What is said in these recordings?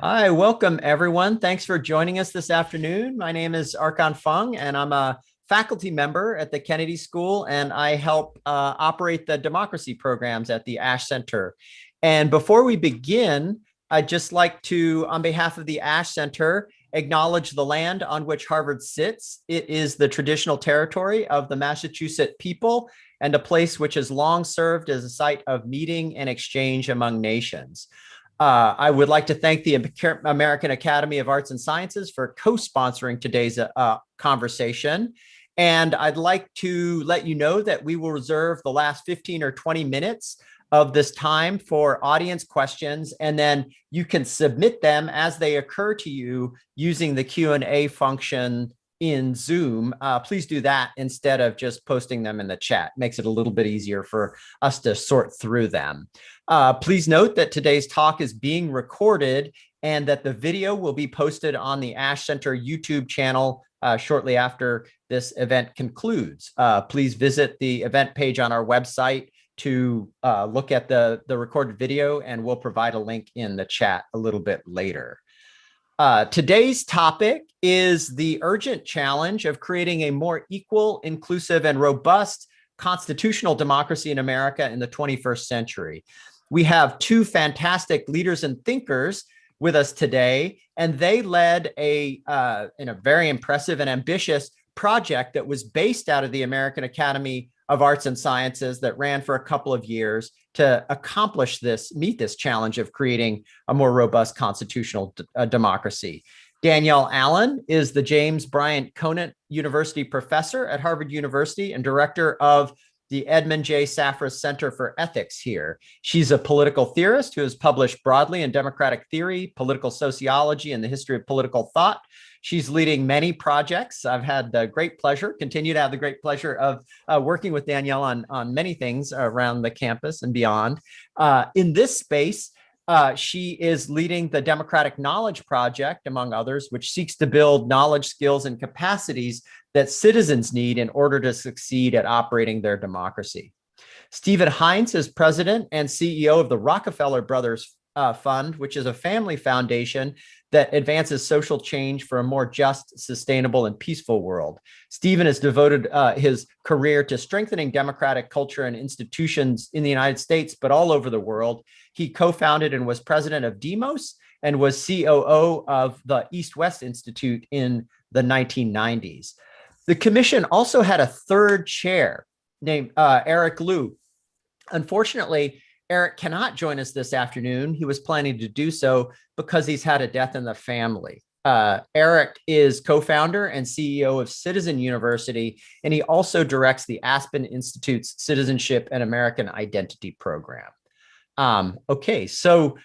Hi, welcome everyone. Thanks for joining us this afternoon. My name is Archon Fung, and I'm a faculty member at the Kennedy School, and I help operate the democracy programs at the Ash Center. And before we begin, I'd just like to, on behalf of the Ash Center, acknowledge the land on which Harvard sits. It is the traditional territory of the Massachusetts people and a place which has long served as a site of meeting and exchange among nations. I would like to thank the American Academy of Arts and Sciences for co-sponsoring today's conversation. And I'd like to let you know that we will reserve the last 15 or 20 minutes of this time for audience questions, and then you can submit them as they occur to you using the Q&A function in Zoom. Please do that instead of just posting them in the chat. It makes it a little bit easier for us to sort through them. Please note that today's talk is being recorded and that the video will be posted on the Ash Center YouTube channel shortly after this event concludes. Please visit the event page on our website to look at the recorded video, and we'll provide a link in the chat a little bit later. Today's topic is the urgent challenge of creating a more equal, inclusive, and robust constitutional democracy in America in the 21st century. We have two fantastic leaders and thinkers with us today, and they led in a very impressive and ambitious project that was based out of the American Academy of Arts and Sciences that ran for a couple of years to accomplish this, meet this challenge of creating a more robust constitutional democracy. Danielle Allen is the James Bryant Conant University professor at Harvard University and director of the Edmund J. Safra Center for Ethics here. She's a political theorist who has published broadly in democratic theory, political sociology, and the history of political thought. She's leading many projects. I've had the great pleasure, continue to have the great pleasure of working with Danielle on many things around the campus and beyond. In this space, she is leading the Democratic Knowledge Project, among others, which seeks to build knowledge, skills, and capacities that citizens need in order to succeed at operating their democracy. Stephen Heintz is president and CEO of the Rockefeller Brothers Fund, which is a family foundation that advances social change for a more just, sustainable, and peaceful world. Stephen has devoted his career to strengthening democratic culture and institutions in the United States, but all over the world. He co-founded and was president of Demos and was COO of the East-West Institute in the 1990s. The commission also had a third chair named Eric Liu. Unfortunately, Eric cannot join us this afternoon. He was planning to do so because he's had a death in the family. Eric is co-founder and CEO of Citizen University, and he also directs the Aspen Institute's Citizenship and American Identity program. Okay, so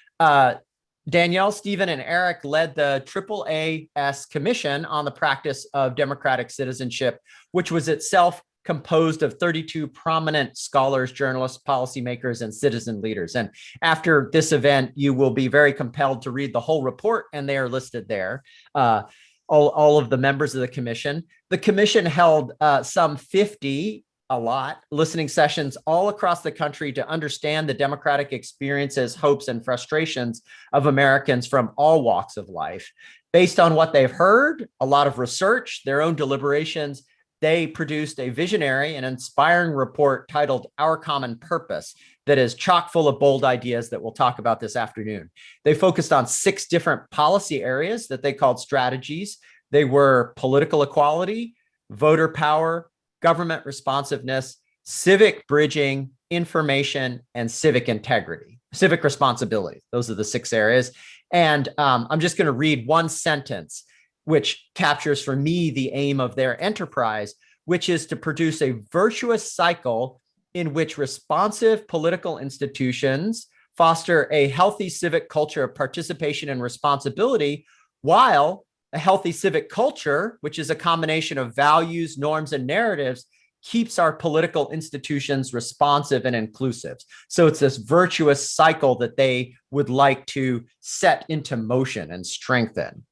Danielle, Stephen, and Eric led the AAAS Commission on the Practice of Democratic Citizenship, which was itself composed of 32 prominent scholars, journalists, policymakers, and citizen leaders. And after this event, you will be very compelled to read the whole report, and they are listed there. All of the members of the commission. The commission held some 50, a lot, listening sessions all across the country to understand the democratic experiences, hopes, and frustrations of Americans from all walks of life. Based on what they've heard, a lot of research, their own deliberations, they produced a visionary and inspiring report titled Our Common Purpose that is chock full of bold ideas that we'll talk about this afternoon. They focused on 6 different policy areas that they called strategies. They were political equality, voter power, government responsiveness, civic bridging, information, and civic integrity, civic responsibility. Those are the 6 areas. And I'm just going to read one sentence which captures for me the aim of their enterprise, which is to produce a virtuous cycle in which responsive political institutions foster a healthy civic culture of participation and responsibility, while a healthy civic culture, which is a combination of values, norms, and narratives, keeps our political institutions responsive and inclusive. So it's this virtuous cycle that they would like to set into motion and strengthen.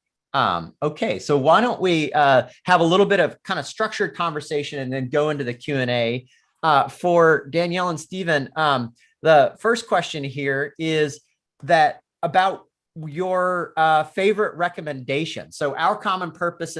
Okay, so why don't we have a little bit of kind of structured conversation and then go into the Q&A. For Danielle and Stephen, the first question here is that about your favorite recommendation. So our common purpose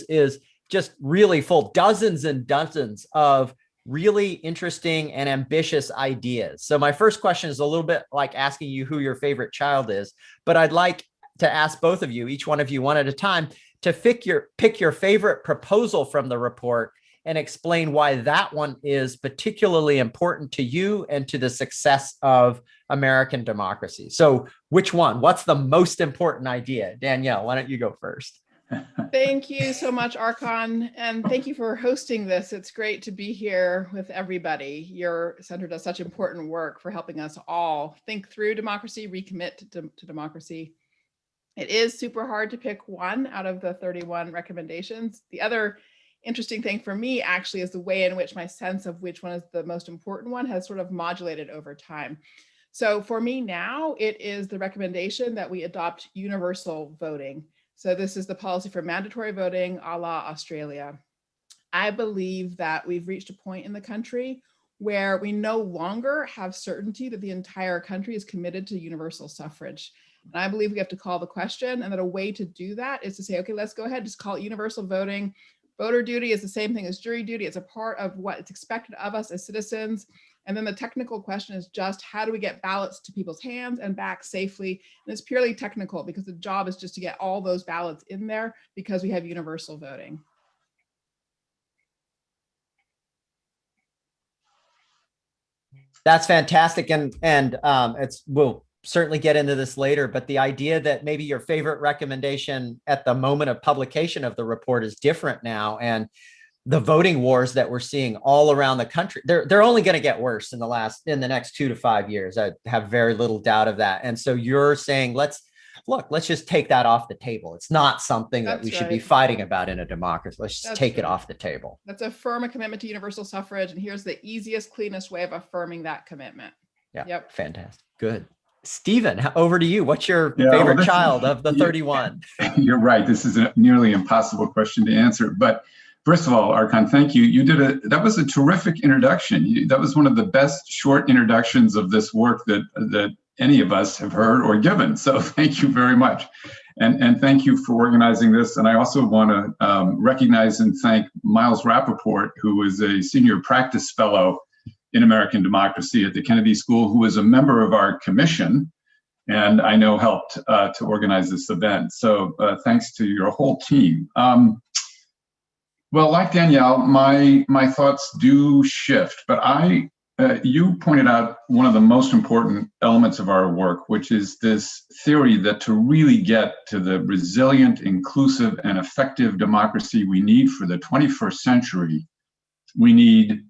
is just really full, dozens and dozens of really interesting and ambitious ideas. So my first question is a little bit like asking you who your favorite child is, but I'd like to ask both of you, each one of you one at a time, to pick your favorite proposal from the report and explain why that one is particularly important to you and to the success of American democracy. So which one? What's the most important idea? Danielle, why don't you go first? Thank you so much, Archon, and thank you for hosting this. It's great to be here with everybody. Your center does such important work for helping us all think through democracy, recommit to democracy. It is super hard to pick one out of the 31 recommendations. The other interesting thing for me actually is the way in which my sense of which one is the most important one has sort of modulated over time. So for me now, it is the recommendation that we adopt universal voting. So this is the policy for mandatory voting a la Australia. I believe that we've reached a point in the country where we no longer have certainty that the entire country is committed to universal suffrage. And I believe we have to call the question, and that a way to do that is to say, okay, let's go ahead, just call it universal voting. Voter duty is the same thing as jury duty. It's a part of what is expected of us as citizens. And then the technical question is just how do we get ballots to people's hands and back safely? And it's purely technical because the job is just to get all those ballots in there because we have universal voting. That's fantastic. And we'll certainly get into this later, but the idea that maybe your favorite recommendation at the moment of publication of the report is different now, and the voting wars that we're seeing all around the country, they're only going to get worse in the next 2 to 5 years. I have very little doubt of that. And so you're saying, let's just take that off the table. It's not something that we should be fighting about in a democracy. Let's just take it off the table. Let's affirm a commitment to universal suffrage. And here's the easiest, cleanest way of affirming that commitment. Yeah. Yep. Fantastic. Good. Stephen, over to you. What's your favorite child of the 31? You're right. This is a nearly impossible question to answer. But first of all, Archon, thank you. That was a terrific introduction. That was one of the best short introductions of this work that any of us have heard or given. So thank you very much. And thank you for organizing this. And I also want to recognize and thank Miles Rappaport, who is a senior practice fellow in American democracy at the Kennedy School, who is a member of our commission, and I know helped to organize this event. So thanks to your whole team. Well, like Danielle, my thoughts do shift, but you pointed out one of the most important elements of our work, which is this theory that to really get to the resilient, inclusive, and effective democracy we need for the 21st century, we need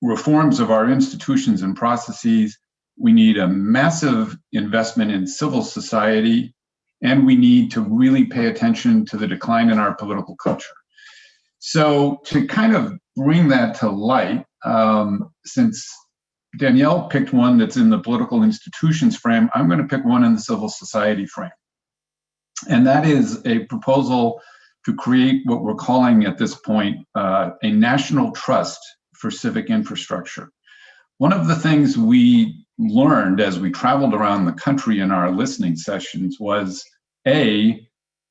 reforms of our institutions and processes, we need a massive investment in civil society, and we need to really pay attention to the decline in our political culture. So to kind of bring that to light, since Danielle picked one that's in the political institutions frame, I'm going to pick one in the civil society frame. And that is a proposal to create what we're calling at this point a national trust for civic infrastructure. One of the things we learned as we traveled around the country in our listening sessions was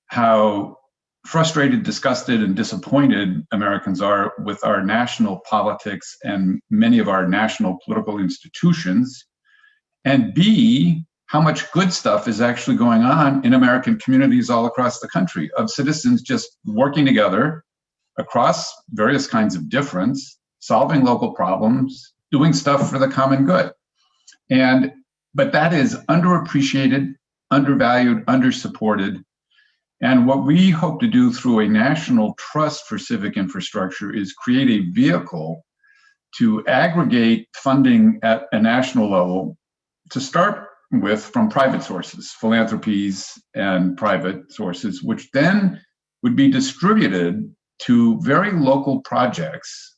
how frustrated, disgusted, and disappointed Americans are with our national politics and many of our national political institutions, and B, how much good stuff is actually going on in American communities all across the country of citizens just working together across various kinds of difference, solving local problems, doing stuff for the common good. But that is underappreciated, undervalued, undersupported. And what we hope to do through a national trust for civic infrastructure is create a vehicle to aggregate funding at a national level to start with from private sources, philanthropies and private sources, which then would be distributed to very local projects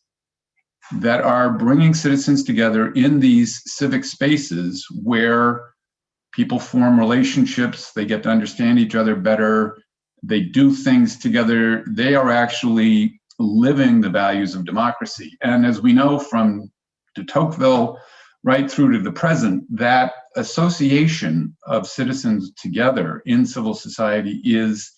that are bringing citizens together in these civic spaces where people form relationships, they get to understand each other better, they do things together, they are actually living the values of democracy. And as we know from de Tocqueville right through to the present, that association of citizens together in civil society is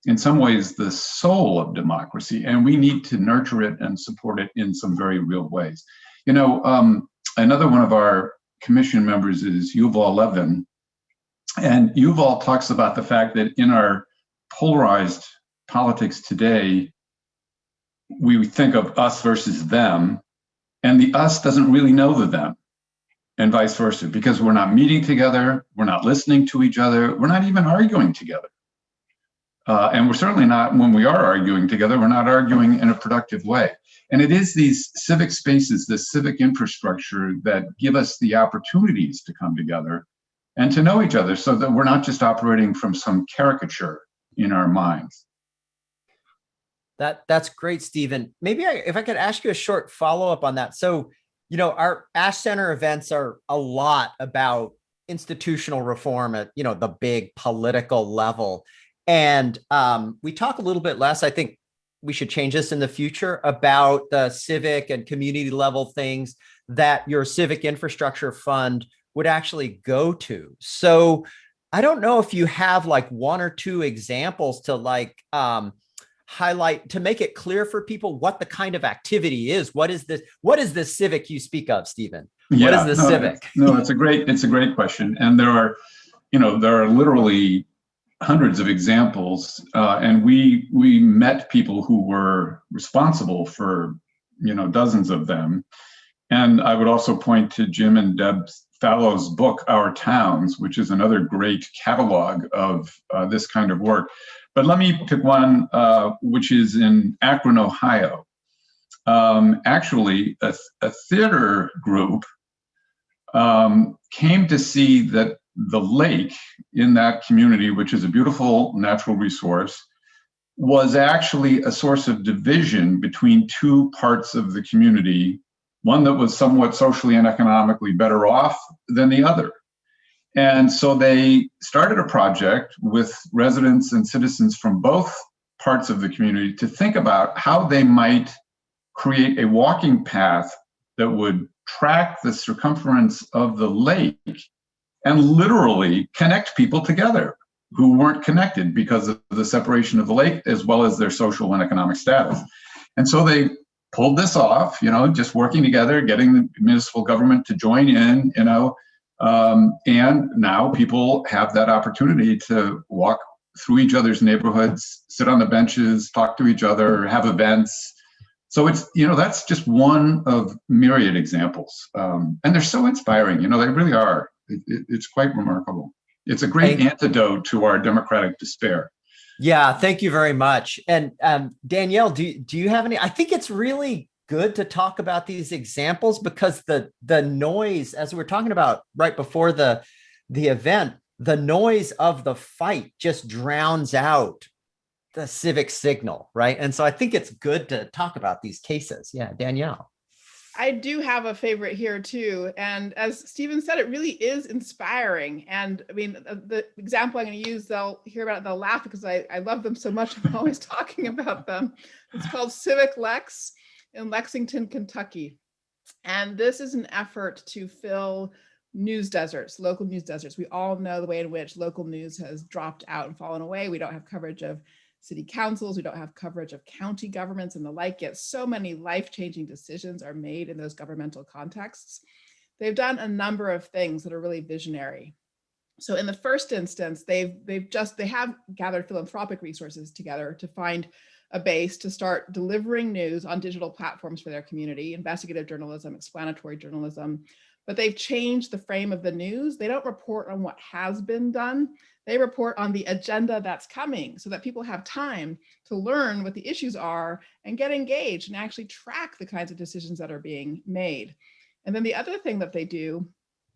in some ways the soul of democracy, and we need to nurture it and support it in some very real ways. You know, another one of our commission members is Yuval Levin, and Yuval talks about the fact that in our polarized politics today, we think of us versus them, and the us doesn't really know the them, and vice versa, because we're not meeting together, we're not listening to each other, we're not even arguing together. And we're certainly not, when we are arguing together, we're not arguing in a productive way. And it is these civic spaces, this civic infrastructure that give us the opportunities to come together and to know each other so that we're not just operating from some caricature in our minds. That's great, Stephen. Maybe if I could ask you a short follow-up on that. So, you know, our Ash Center events are a lot about institutional reform at, you know, the big political level. And we talk a little bit less, I think we should change this in the future, about the civic and community level things that your civic infrastructure fund would actually go to. So I don't know if you have like one or two examples to like highlight, to make it clear for people what the kind of activity is. What is this civic you speak of, Stephen? What is the civic? No, it's a great question. And there are literally hundreds of examples, and we met people who were responsible for, you know, dozens of them. And I would also point to Jim and Deb Fallow's book, Our Towns, which is another great catalog of this kind of work. But let me pick one, which is in Akron, Ohio. Actually, a theater group came to see that the lake in that community, which is a beautiful natural resource, was actually a source of division between two parts of the community, one that was somewhat socially and economically better off than the other. And so they started a project with residents and citizens from both parts of the community to think about how they might create a walking path that would track the circumference of the lake and literally connect people together who weren't connected because of the separation of the lake, as well as their social and economic status. And so they pulled this off, you know, just working together, getting the municipal government to join in, you know, and now people have that opportunity to walk through each other's neighborhoods, sit on the benches, talk to each other, have events. So it's, you know, that's just one of myriad examples. And they're so inspiring, you know, they really are. It's quite remarkable. It's a great antidote to our democratic despair. Yeah, thank you very much. And Danielle, do you have any? I think it's really good to talk about these examples because the noise, as we were talking about right before the event, the noise of the fight just drowns out the civic signal, right? And so I think it's good to talk about these cases. Yeah, Danielle. I do have a favorite here too. And as Stephen said, it really is inspiring. And I mean, the example I'm going to use, they'll hear about it, they'll laugh because I love them so much. I'm always talking about them. It's called Civic Lex in Lexington, Kentucky. And this is an effort to fill news deserts, local news deserts. We all know the way in which local news has dropped out and fallen away. We don't have coverage of city councils, we don't have coverage of county governments and the like, yet so many life-changing decisions are made in those governmental contexts. They've done a number of things that are really visionary. So in the first instance, they have gathered philanthropic resources together to find a base to start delivering news on digital platforms for their community, investigative journalism, explanatory journalism, but they've changed the frame of the news. They don't report on what has been done. They report on the agenda that's coming so that people have time to learn what the issues are and get engaged and actually track the kinds of decisions that are being made. And then the other thing that they do,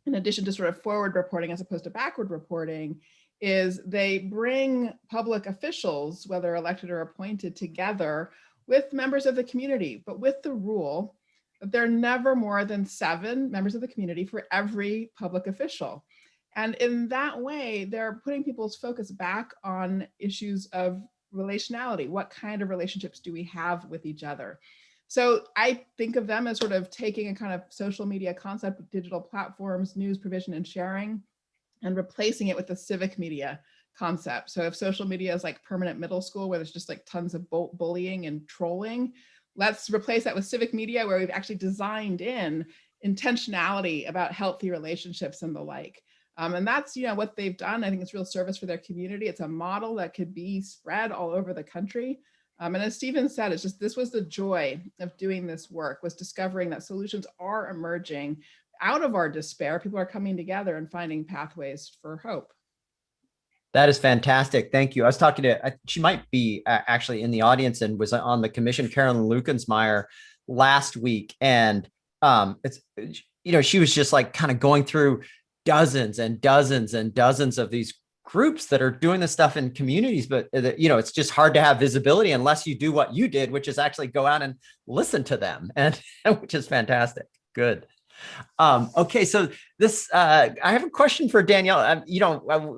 in addition to sort of forward reporting as opposed to backward reporting, is they bring public officials, whether elected or appointed, together with members of the community, but with the rule that there are never more than 7 members of the community for every public official. And in that way, they're putting people's focus back on issues of relationality. What kind of relationships do we have with each other? So I think of them as sort of taking a kind of social media concept of digital platforms, news provision and sharing, and replacing it with the civic media concept. So if social media is like permanent middle school where there's just like tons of bullying and trolling, let's replace that with civic media where we've actually designed in intentionality about healthy relationships and the like. And that's, what they've done. I think it's real service for their community. It's a model that could be spread all over the country. And as Stephen said, it's just, this was the joy of doing this work, was discovering that solutions are emerging out of our despair. People are coming together and finding pathways for hope. That is fantastic. Thank you. I was talking to, she might be actually in the audience and was on the commission, Carolyn Lukensmeyer, last week. And it's, she was just like kind of going through dozens and dozens and dozens of these groups that are doing this stuff in communities, but it's just hard to have visibility unless you do what you did, which is actually go out and listen to them, and which is fantastic. Good. Okay, so this, I have a question for Danielle.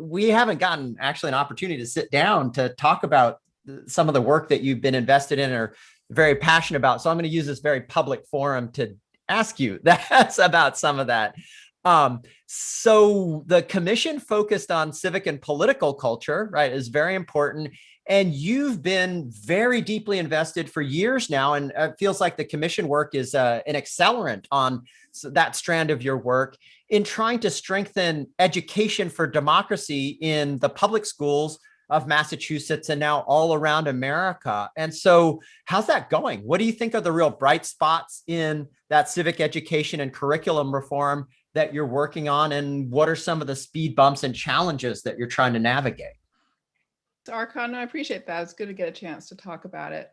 We haven't gotten actually an opportunity to sit down to talk about some of the work that you've been invested in or very passionate about. So I'm going to use this very public forum to ask you that's about some of that. So the commission focused on civic and political culture, right, is very important. And you've been very deeply invested for years now. And it feels like the commission work is an accelerant on that strand of your work in trying to strengthen education for democracy in the public schools of Massachusetts and now all around America. And so how's that going? What do you think are the real bright spots in that civic education and curriculum reform that you're working on? And what are some of the speed bumps and challenges that you're trying to navigate? Archon, I appreciate that. It's good to get a chance to talk about it.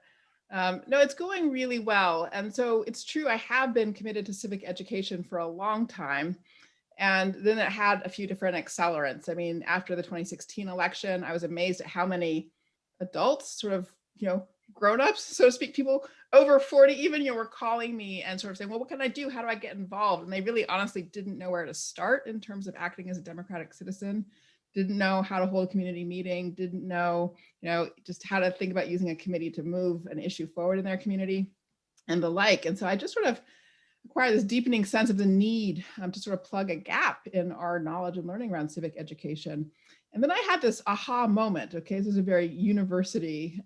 No, it's going really well. And so it's true, I have been committed to civic education for a long time. And then it had a few different accelerants. I mean, after the 2016 election, I was amazed at how many adults, sort of, grown-ups, so to speak, people over 40 even, were calling me and sort of saying, well, what can I do? How do I get involved? And they really honestly didn't know where to start in terms of acting as a democratic citizen, didn't know how to hold a community meeting, didn't know, just how to think about using a committee to move an issue forward in their community and the like. And so I just sort of acquired this deepening sense of the need to sort of plug a gap in our knowledge and learning around civic education. And then I had this aha moment. Okay, this is a very university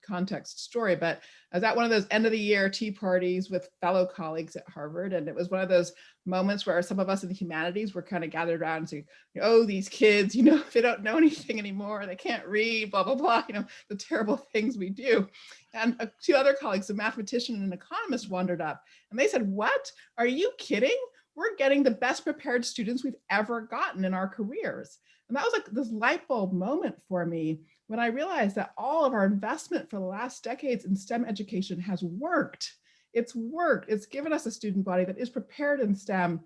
context story, but I was at one of those end of the year tea parties with fellow colleagues at Harvard. And it was one of those moments where some of us in the humanities were kind of gathered around and saying, oh, these kids, they don't know anything anymore. They can't read, blah, blah, blah, the terrible things we do. And two other colleagues, a mathematician and an economist, wandered up and they said, what? Are you kidding? We're getting the best prepared students we've ever gotten in our careers. And that was like this light bulb moment for me when I realized that all of our investment for the last decades in STEM education has worked. It's worked. It's given us a student body that is prepared in STEM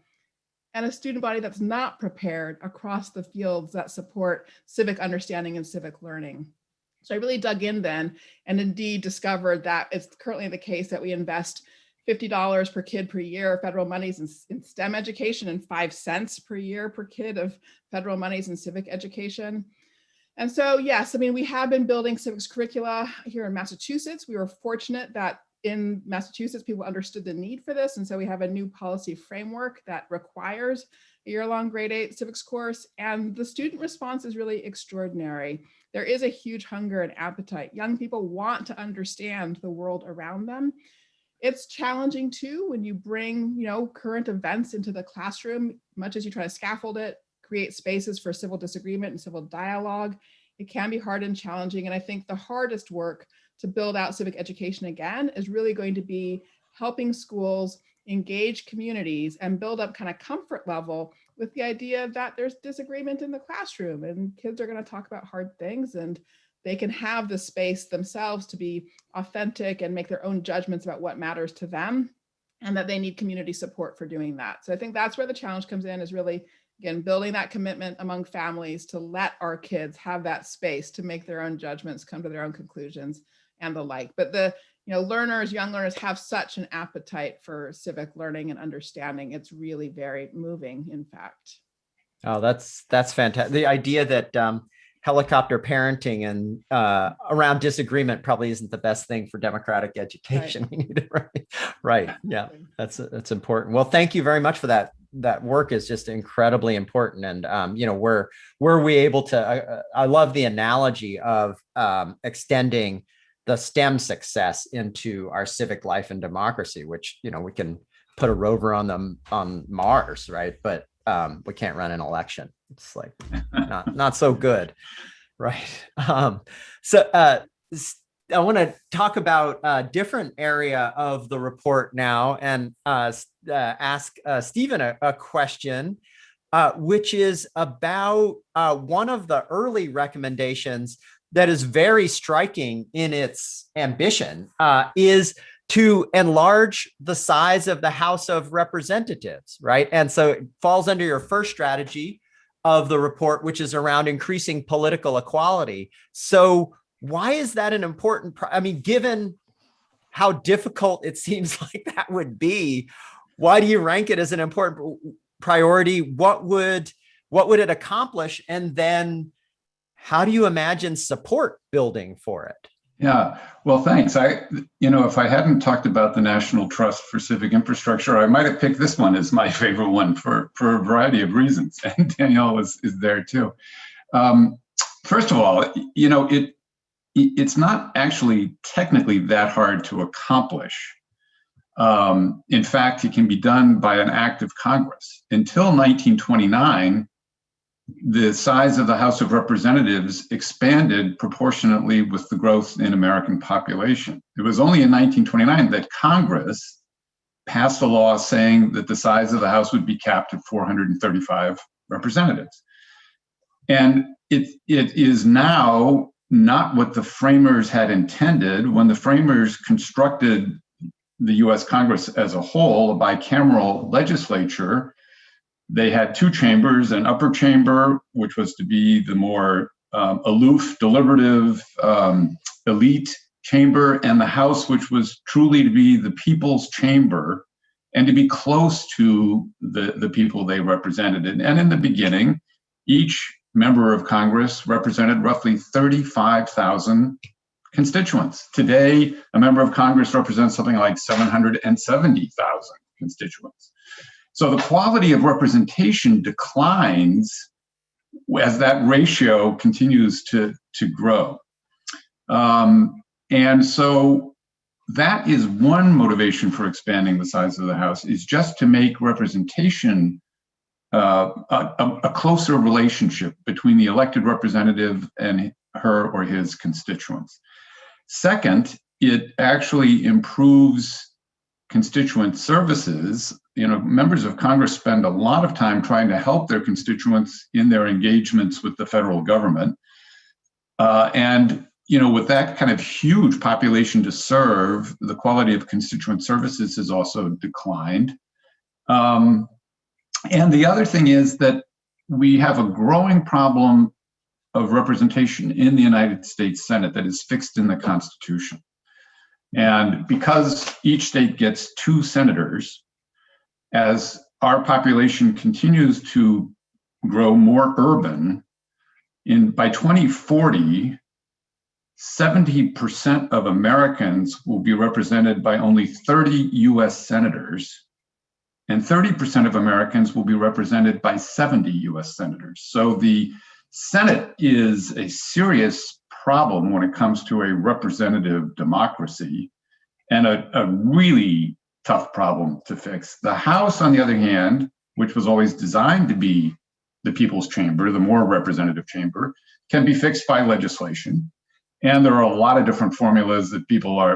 and a student body that's not prepared across the fields that support civic understanding and civic learning. So I really dug in then and indeed discovered that it's currently the case that we invest $50 per kid per year of federal monies in STEM education and 5 cents per year per kid of federal monies in civic education. And so, yes, I mean, we have been building civics curricula here in Massachusetts. We were fortunate that in Massachusetts, people understood the need for this. And so we have a new policy framework that requires a year-long grade 8 civics course. And the student response is really extraordinary. There is a huge hunger and appetite. Young people want to understand the world around them. It's challenging too when you bring, current events into the classroom, much as you try to scaffold it, create spaces for civil disagreement and civil dialogue. It can be hard and challenging. And I think the hardest work to build out civic education again is really going to be helping schools engage communities and build up kind of comfort level with the idea that there's disagreement in the classroom and kids are going to talk about hard things and they can have the space themselves to be authentic and make their own judgments about what matters to them, and that they need community support for doing that. So I think that's where the challenge comes in, is really, again, building that commitment among families to let our kids have that space to make their own judgments, come to their own conclusions and the like. But the young learners have such an appetite for civic learning and understanding. It's really very moving, in fact. Oh, that's fantastic. The idea that helicopter parenting and around disagreement probably isn't the best thing for democratic education. Right. We need it, right. Yeah, that's important. Well, thank you very much for that. That work is just incredibly important. And, were we able to, I love the analogy of extending the STEM success into our civic life and democracy, which, we can put a rover on Mars, right? But we can't run an election. It's like not so good, right? So I want to talk about a different area of the report now and ask Stephen a question, which is about one of the early recommendations that is very striking in its ambition, is to enlarge the size of the House of Representatives, right? And so it falls under your first strategy of the report, which is around increasing political equality. So why is that an important, given how difficult it seems like that would be, why do you rank it as an important priority? What would it accomplish? And then how do you imagine support building for it? Yeah, well, thanks. If I hadn't talked about the National Trust for Civic Infrastructure, I might have picked this one as my favorite one for a variety of reasons. And Danielle is there too. First of all, it's not actually technically that hard to accomplish. In fact, it can be done by an act of Congress. Until 1929, the size of the House of Representatives expanded proportionately with the growth in American population. It was only in 1929 that Congress passed a law saying that the size of the House would be capped at 435 representatives. And it is now not what the framers had intended. When the framers constructed the US Congress as a whole, a bicameral legislature, they had two chambers, an upper chamber, which was to be the more aloof, deliberative, elite chamber, and the House, which was truly to be the people's chamber and to be close to the people they represented. And in the beginning, each member of Congress represented roughly 35,000 constituents. Today, a member of Congress represents something like 770,000 constituents. So the quality of representation declines as that ratio continues to grow. And so that is one motivation for expanding the size of the House, is just to make representation a closer relationship between the elected representative and her or his constituents. Second, it actually improves constituent services. Members of Congress spend a lot of time trying to help their constituents in their engagements with the federal government. And with that kind of huge population to serve, the quality of constituent services has also declined. And the other thing is that we have a growing problem of representation in the United States Senate that is fixed in the Constitution. And because each state gets 2 senators, as our population continues to grow more urban, by 2040, 70% of Americans will be represented by only 30 US senators, and 30% of Americans will be represented by 70 US senators. So the Senate is a serious problem when it comes to a representative democracy, and a really tough problem to fix. The House, on the other hand, which was always designed to be the people's chamber, the more representative chamber, can be fixed by legislation. And there are a lot of different formulas that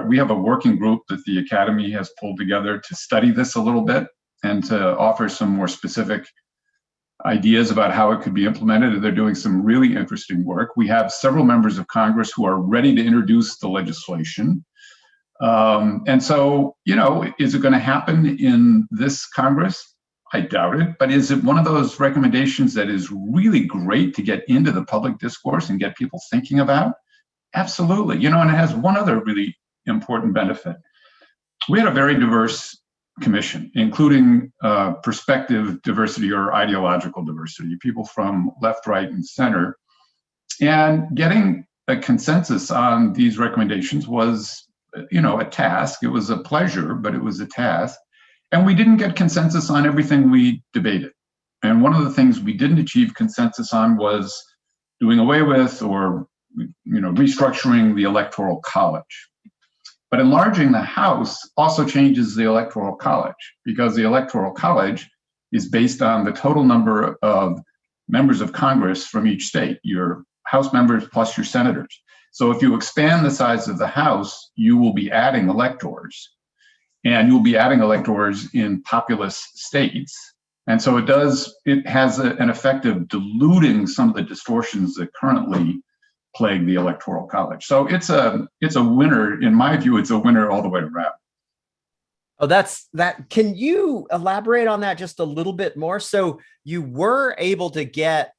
we have a working group that the Academy has pulled together to study this a little bit and to offer some more specific ideas about how it could be implemented. And they're doing some really interesting work. We have several members of Congress who are ready to introduce the legislation. And so, is it going to happen in this Congress? I doubt it. But is it one of those recommendations that is really great to get into the public discourse and get people thinking about? Absolutely. And it has one other really important benefit. We had a very diverse commission, including perspective diversity or ideological diversity, people from left, right, and center. And getting a consensus on these recommendations was, a task. It was a pleasure, but it was a task. And we didn't get consensus on everything we debated. And one of the things we didn't achieve consensus on was doing away with or restructuring the Electoral College. But enlarging the House also changes the Electoral College, because the Electoral College is based on the total number of members of Congress from each state, your House members plus your senators. So if you expand the size of the House, you will be adding electors, and you'll be adding electors in populous states. And so it has an effect of diluting some of the distortions that currently plague the Electoral College. So it's a winner. In my view, it's a winner all the way around. Oh, that's that. Can you elaborate on that just a little bit more? So you were able to get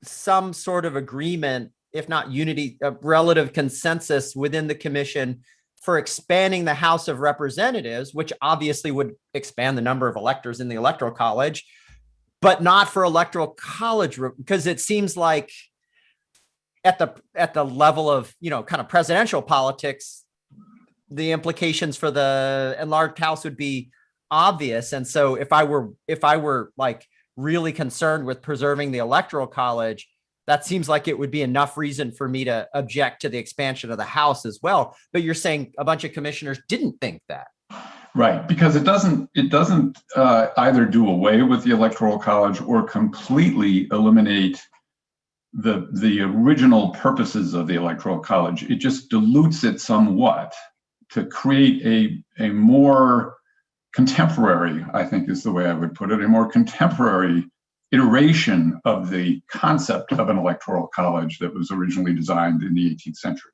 some sort of agreement, if not unity, a relative consensus within the commission for expanding the House of Representatives, which obviously would expand the number of electors in the Electoral College, but not for Electoral College, because it seems like at the level of, kind of presidential politics, the implications for the enlarged House would be obvious. And so if I were like really concerned with preserving the Electoral College, that seems like it would be enough reason for me to object to the expansion of the House as well. But you're saying a bunch of commissioners didn't think that. Right, because it doesn't either do away with the Electoral College or completely eliminate the original purposes of the Electoral College. It just dilutes it somewhat to create a more contemporary, I think is the way I would put it, a more contemporary iteration of the concept of an Electoral College that was originally designed in the 18th century.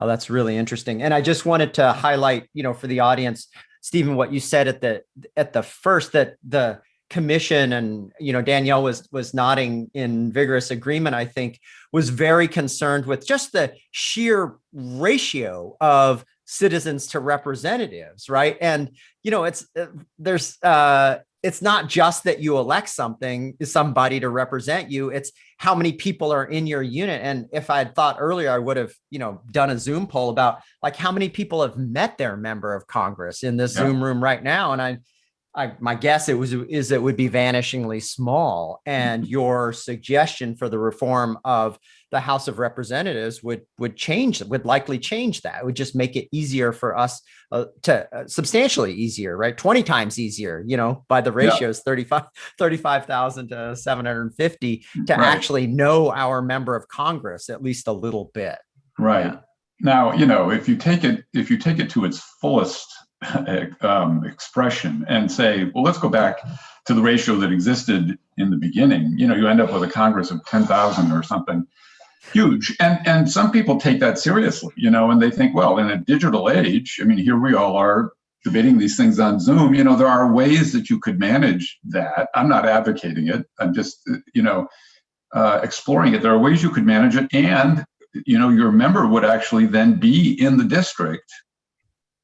Oh, that's really interesting. And I just wanted to highlight, for the audience, Stephen, what you said at the first, that the commission, and Danielle was nodding in vigorous agreement, I think, was very concerned with just the sheer ratio of citizens to representatives, right? And it's not just that you elect somebody to represent you, it's how many people are in your unit. And if I had thought earlier, I would have, done a Zoom poll about like how many people have met their member of Congress in this Zoom room right now. And my guess it would be vanishingly small. And your suggestion for the reform of the House of Representatives would likely change that. It would just make it easier for us substantially easier, right? 20 times easier, by the ratios, 35,000 to 750 to actually know our member of Congress at least a little bit. Right. Yeah. Now, if you take it to its fullest expression and say, well, let's go back to the ratio that existed in the beginning, you end up with a Congress of 10,000 or something huge. And some people take that seriously, and they think, well, in a digital age, here we all are debating these things on Zoom. There are ways that you could manage that. I'm not advocating it. I'm just, exploring it. There are ways you could manage it. And, your member would actually then be in the district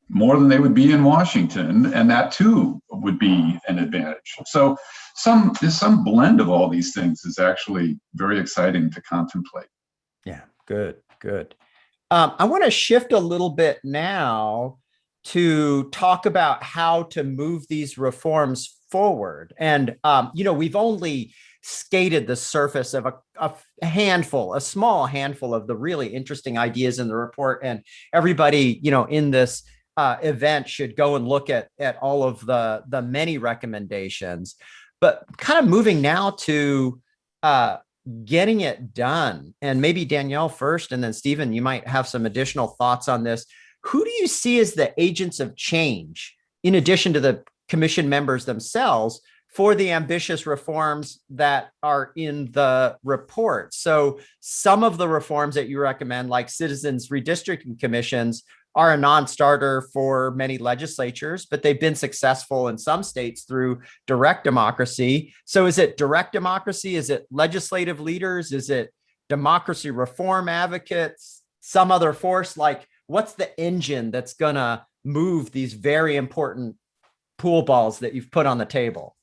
more than they would be in Washington, and that too would be an advantage. So some blend of all these things is actually very exciting to contemplate. Yeah, good. I want to shift a little bit now to talk about how to move these reforms forward. And, we've only skated the surface of a small handful of the really interesting ideas in the report. And everybody, in this event should go and look at all of the many recommendations, but kind of moving now to getting it done. And maybe Danielle first, and then Stephen, you might have some additional thoughts on this. Who do you see as the agents of change, in addition to the commission members themselves, for the ambitious reforms that are in the report? So some of the reforms that you recommend, like citizens redistricting commissions, are a non-starter for many legislatures, but they've been successful in some states through direct democracy. So is it direct democracy? Is it legislative leaders? Is it democracy reform advocates? Some other force? Like, what's the engine that's gonna move these very important pool balls that you've put on the table?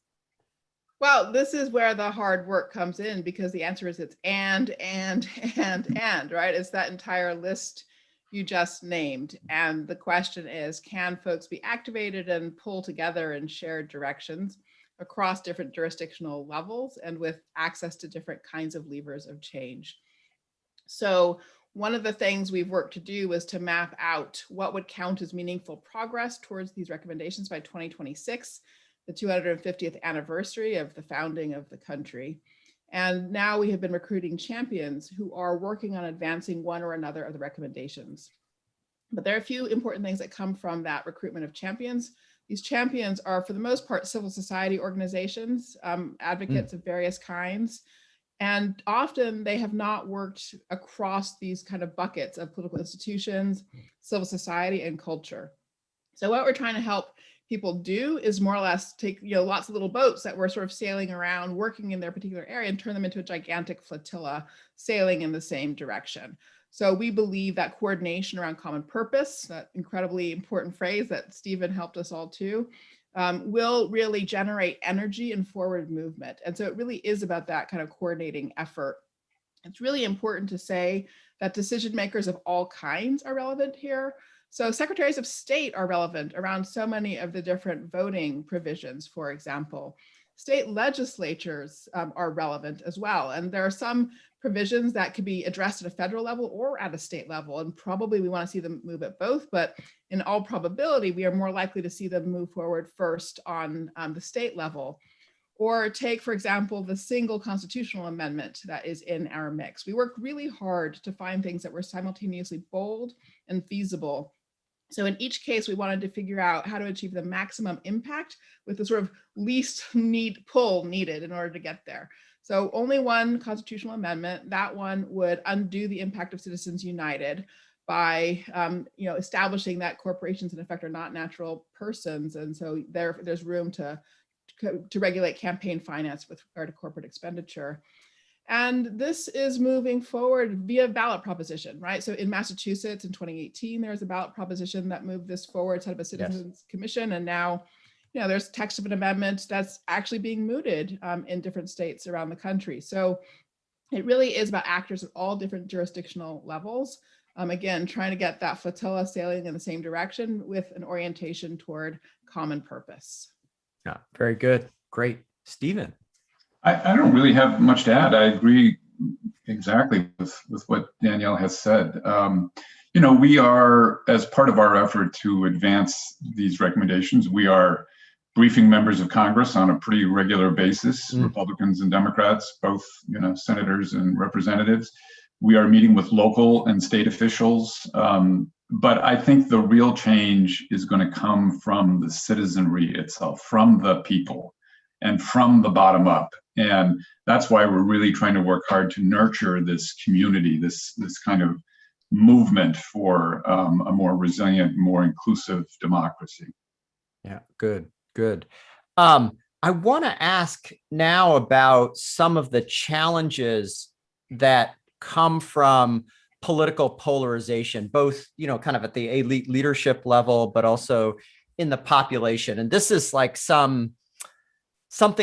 Well, this is where the hard work comes in, because the answer is it's and, right? It's that entire list you just named. And the question is, can folks be activated and pull together in shared directions across different jurisdictional levels and with access to different kinds of levers of change? So one of the things we've worked to do was to map out what would count as meaningful progress towards these recommendations by 2026, the 250th anniversary of the founding of the country. And now we have been recruiting champions who are working on advancing one or another of the recommendations. But there are a few important things that come from that recruitment of champions. These champions are, for the most part, civil society organizations, advocates of various kinds. And often they have not worked across these kind of buckets of political institutions, civil society, and culture. So what we're trying to help people do is more or less take lots of little boats that were sort of sailing around, working in their particular area, and turn them into a gigantic flotilla sailing in the same direction. So we believe that coordination around common purpose, that incredibly important phrase that Stephen helped us all to, will really generate energy and forward movement. And so it really is about that kind of coordinating effort. It's really important to say that decision makers of all kinds are relevant here. So secretaries of state are relevant around so many of the different voting provisions, for example. State legislatures are relevant as well. And there are some provisions that could be addressed at a federal level or at a state level. And probably we want to see them move at both, but in all probability, we are more likely to see them move forward first on the state level. Or take, for example, the single constitutional amendment that is in our mix. We worked really hard to find things that were simultaneously bold and feasible. So in each case, we wanted to figure out how to achieve the maximum impact with the sort of least pull needed in order to get there. So only one constitutional amendment, that one would undo the impact of Citizens United by establishing that corporations in effect are not natural persons. And so there's room to regulate campaign finance with regard to corporate expenditure. And this is moving forward via ballot proposition, right? So in Massachusetts in 2018, there was a ballot proposition that moved this forward, set up a citizens commission. And now, there's text of an amendment that's actually being mooted in different states around the country. So it really is about actors at all different jurisdictional levels. Again, trying to get that flotilla sailing in the same direction with an orientation toward common purpose. Yeah, very good. Great. Stephen. I don't really have much to add. I agree exactly with what Danielle has said. We are, as part of our effort to advance these recommendations, we are briefing members of Congress on a pretty regular basis, Republicans and Democrats, both senators and representatives. We are meeting with local and state officials. But I think the real change is going to come from the citizenry itself, from the people, and from the bottom up. And that's why we're really trying to work hard to nurture this community, this kind of movement for a more resilient, more inclusive democracy. Yeah, good. I want to ask now about some of the challenges that come from political polarization, both, kind of at the elite leadership level, but also in the population. And this is like something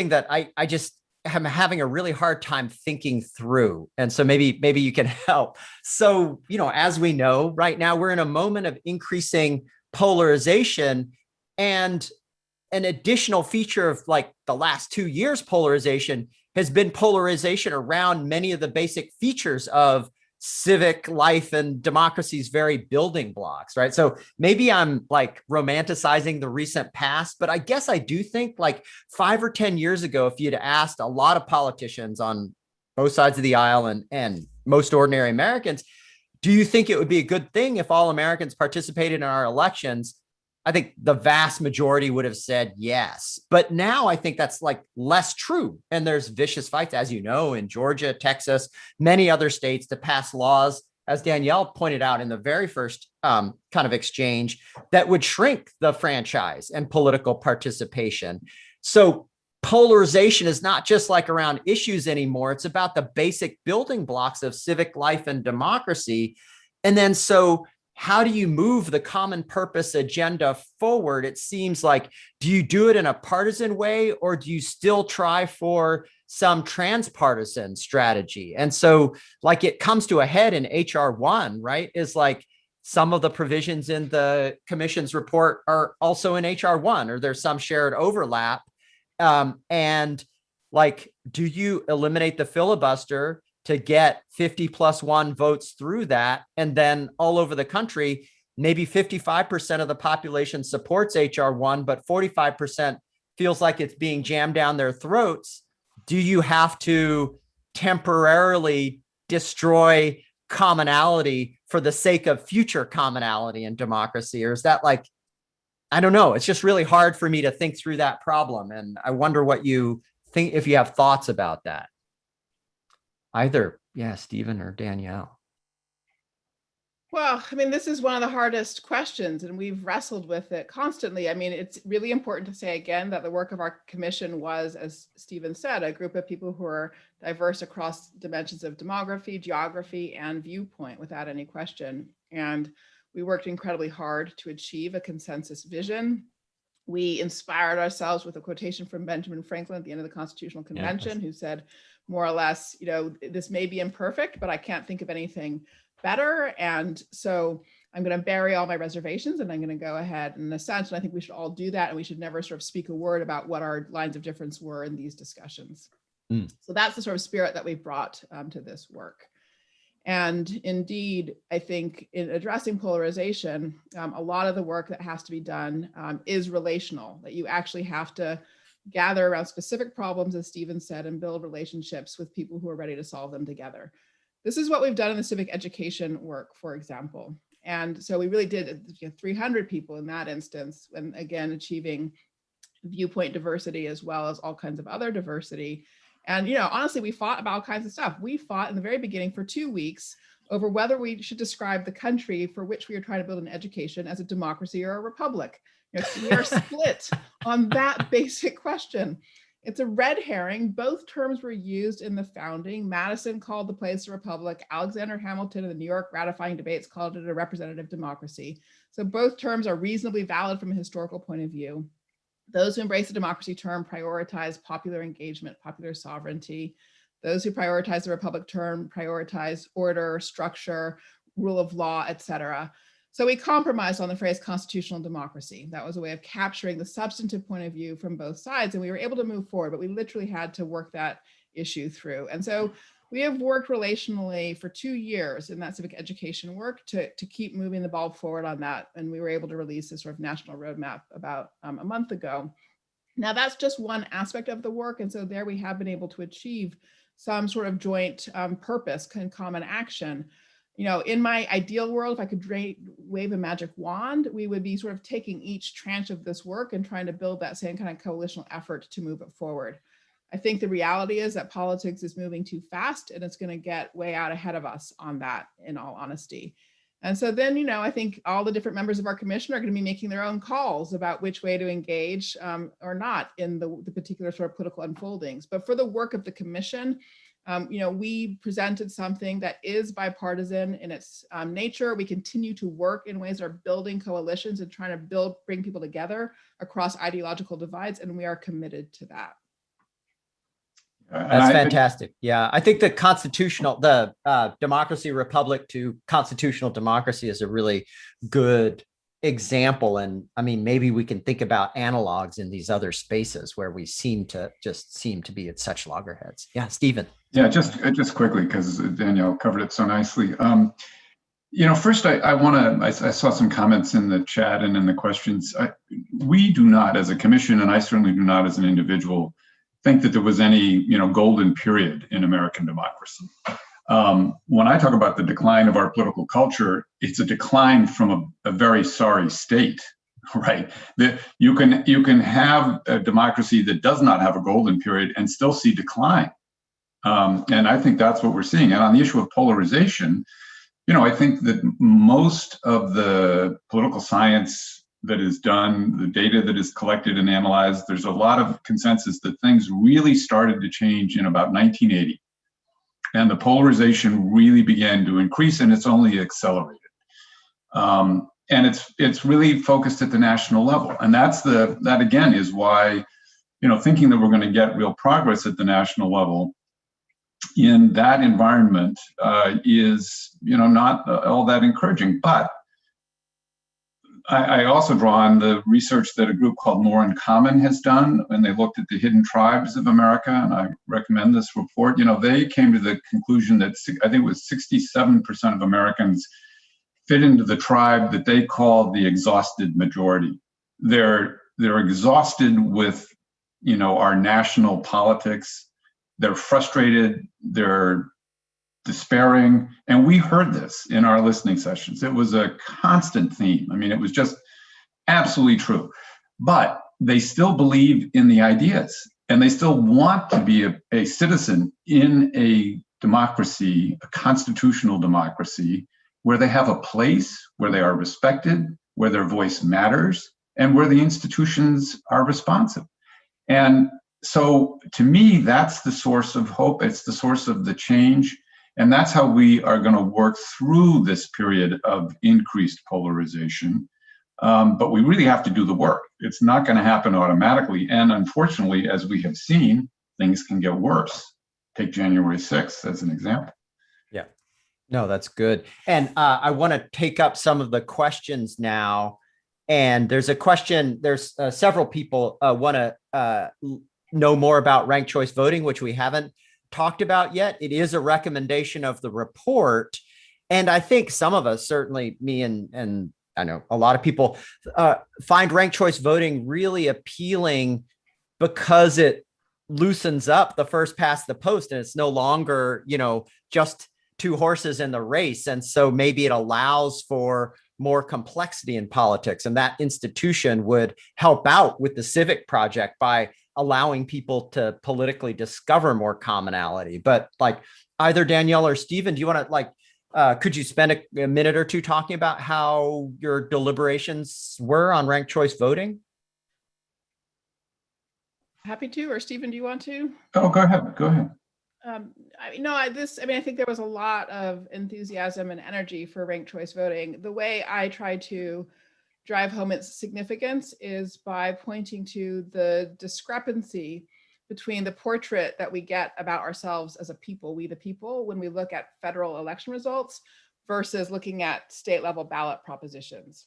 that I just am having a really hard time thinking through. And so maybe you can help. So, as we know, right now we're in a moment of increasing polarization, and an additional feature of like the last 2 years polarization has been polarization around many of the basic features of civic life and democracy's very building blocks, right? So maybe I'm like romanticizing the recent past, but I guess I do think like 5 or 10 years ago, if you'd asked a lot of politicians on both sides of the aisle and most ordinary Americans, do you think it would be a good thing if all Americans participated in our elections? I think the vast majority would have said yes. But now I think that's like less true. And there's vicious fights, as you know, in Georgia, Texas, many other states to pass laws, as Danielle pointed out in the very first kind of exchange, that would shrink the franchise and political participation. So polarization is not just like around issues anymore. It's about the basic building blocks of civic life and democracy. And then so how do you move the common purpose agenda forward? It seems like, do you do it in a partisan way, or do you still try for some transpartisan strategy? And so like it comes to a head in HR 1, right? Is like some of the provisions in the commission's report are also in HR 1, or there's some shared overlap. And like, do you eliminate the filibuster to get 50+1 votes through that? And then all over the country, maybe 55% of the population supports HR 1, but 45% feels like it's being jammed down their throats. Do you have to temporarily destroy commonality for the sake of future commonality in democracy? Or is that like, I don't know. It's just really hard for me to think through that problem. And I wonder what you think, if you have thoughts about that. Either, yeah, Stephen or Danielle. Well, I mean, this is one of the hardest questions, and we've wrestled with it constantly. I mean, it's really important to say again that the work of our commission was, as Stephen said, a group of people who are diverse across dimensions of demography, geography, and viewpoint, without any question. And we worked incredibly hard to achieve a consensus vision. We inspired ourselves with a quotation from Benjamin Franklin at the end of the Constitutional Convention, who said, more or less, you know, this may be imperfect, but I can't think of anything better. And so I'm going to bury all my reservations and I'm going to go ahead in a sense. And I think we should all do that. And we should never sort of speak a word about what our lines of difference were in these discussions. So that's the sort of spirit that we've brought to this work. And indeed, I think in addressing polarization, a lot of the work that has to be done is relational, that you actually have to gather around specific problems, as Stephen said, and build relationships with people who are ready to solve them together. This is what we've done in the civic education work, for example. And so we really did 300 people in that instance, and again, achieving viewpoint diversity as well as all kinds of other diversity. And, you know, honestly, we fought about all kinds of stuff. We fought in the very beginning for 2 weeks over whether we should describe the country for which we are trying to build an education as a democracy or a republic. You know, we are split on that basic question. It's a red herring. Both terms were used in the founding. Madison called the place a republic. Alexander Hamilton in the New York ratifying debates called it a representative democracy. So both terms are reasonably valid from a historical point of view. Those who embrace the democracy term prioritize popular engagement, popular sovereignty. Those who prioritize the republic term prioritize order, structure, rule of law, etc. So we compromised on the phrase constitutional democracy. That was a way of capturing the substantive point of view from both sides, and we were able to move forward, but we literally had to work that issue through. And so we have worked relationally for 2 years in that civic education work to keep moving the ball forward on that. And we were able to release this sort of national roadmap about a month ago. Now that's just one aspect of the work. And so there we have been able to achieve some sort of joint purpose and common action. You know, in my ideal world, if I could wave a magic wand, we would be sort of taking each tranche of this work and trying to build that same kind of coalitional effort to move it forward. I think the reality is that politics is moving too fast and it's going to get way out ahead of us on that, in all honesty. And so then, you know, I think all the different members of our commission are going to be making their own calls about which way to engage or not in the particular sort of political unfoldings. But for the work of the commission, you know, we presented something that is bipartisan in its nature. We continue to work in ways that are building coalitions and trying to bring people together across ideological divides, and we are committed to that. That's fantastic. Yeah, I think the democracy republic to constitutional democracy is a really good example. And I mean, maybe we can think about analogs in these other spaces where we seem to be at such loggerheads. Yeah, Stephen. Yeah, just quickly, because Danielle covered it so nicely. You know, first, I saw some comments in the chat and in the questions. We do not, as a commission, and I certainly do not as an individual, think that there was any, you know, golden period in American democracy. When I talk about the decline of our political culture, it's a decline from a very sorry state, right? That you can have a democracy that does not have a golden period and still see decline. And I think that's what we're seeing. And on the issue of polarization, you know, I think that most of the political science that is done, the data that is collected and analyzed, there's a lot of consensus that things really started to change in about 1980. And the polarization really began to increase, and it's only accelerated. And it's really focused at the national level. And that again is why, thinking that we're going to get real progress at the national level in that environment is, not all that encouraging. But I also draw on the research that a group called More in Common has done, and they looked at the hidden tribes of America, and I recommend this report. They came to the conclusion that I think it was 67% of Americans fit into the tribe that they call the exhausted majority. They're exhausted with, our national politics. They're frustrated, they're despairing. And we heard this in our listening sessions. It was a constant theme. I mean, it was just absolutely true. But they still believe in the ideas, and they still want to be a citizen in a democracy, a constitutional democracy, where they have a place, where they are respected, where their voice matters, and where the institutions are responsive. And so to me, that's the source of hope. It's the source of the change. And that's how we are going to work through this period of increased polarization. But we really have to do the work. It's not going to happen automatically. And unfortunately, as we have seen, things can get worse. Take January 6th as an example. Yeah, no, that's good. And I want to take up some of the questions now. And there's a question, there's several people want to know more about ranked choice voting, which we haven't talked about yet. It is a recommendation of the report. And I think some of us, certainly me and I know a lot of people find ranked choice voting really appealing because it loosens up the first past the post, and it's no longer, just two horses in the race. And so maybe it allows for more complexity in politics, and that institution would help out with the civic project by allowing people to politically discover more commonality. But like either Danielle or Stephen, do you want to could you spend a minute or two talking about how your deliberations were on ranked choice voting? Happy to, or Stephen, do you want to? Oh, go ahead. I think there was a lot of enthusiasm and energy for ranked choice voting. The way I try to drive home its significance is by pointing to the discrepancy between the portrait that we get about ourselves as a people, we the people, when we look at federal election results versus looking at state level ballot propositions.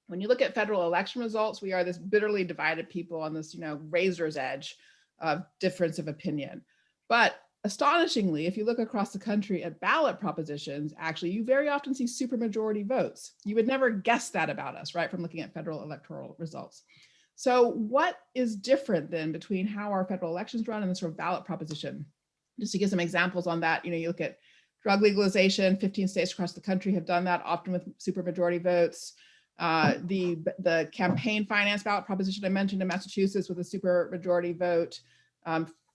When you look at federal election results, we are this bitterly divided people on this, razor's edge of difference of opinion. But astonishingly, if you look across the country at ballot propositions, actually, you very often see supermajority votes. You would never guess that about us, right, from looking at federal electoral results. So what is different then between how our federal elections run and the sort of ballot proposition? Just to give some examples on that, you look at drug legalization, 15 states across the country have done that, often with supermajority votes. The campaign finance ballot proposition I mentioned in Massachusetts with a supermajority vote.